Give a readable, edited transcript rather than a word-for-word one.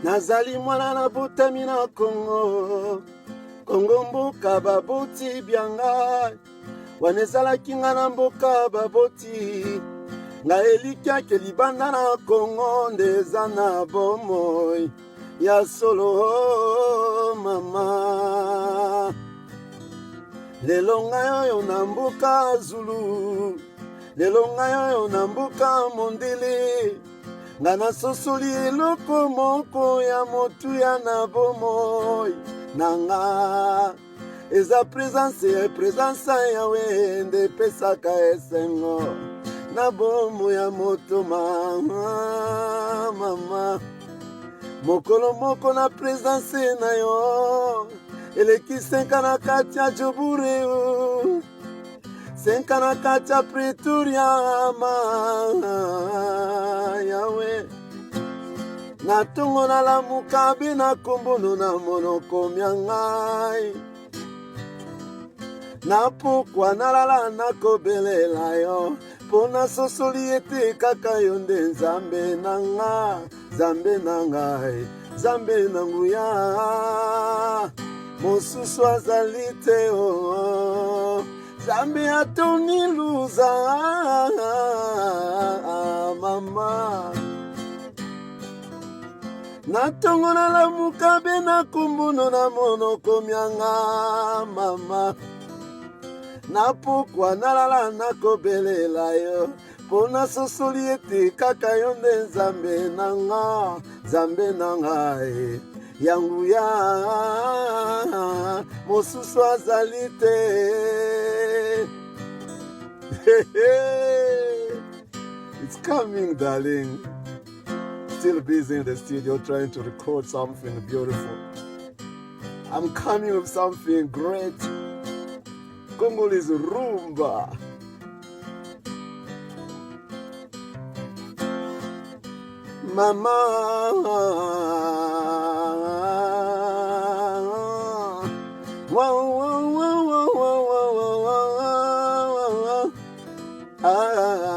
Nazali mwana na botami na Kongo, Kongo mboka baboti bianga. Wana ezalaki nga na mboka baboti, nga elikiaki libanda na Kongo nde eza na bomoi ya solo mama. Lelo ngai oyo na mboka Zulu, lelo ngai oyo na mboka mondele, nga nasosoli eloko moko ya motuya na bomoi nanga. Eza presence ya Yawe nde epesaka esengo na bomo ya moto mama. Mokolo moko na presence na yo eleki senka na kati ya Jobure, senka na kati ya Pretoria Yawe. Na tongo na lamuka be na kombono na monoko mia ngai, na pokwa nalala nakobelela yo, mpo nasosoli ete kaka yo nde nzambe na nga, nzambe na ngai, nzambe na nguya. Mosusu azali te o, nzambe atoni Luza mama. Na tongo na lamuka be na kumbuno na monoko mianga mama, na pokwa nalala nakobelela yo, mpo nasosoli ete kaka yo nde nzambe na nga, nzambe na ngai yanguya. Mosusu azali te. It's coming, darling. Still busy in the studio trying to record something beautiful. I'm coming with something great. Congolese rumba. Mama, wow, wow, wow, wow, wow, wow, wow, wow.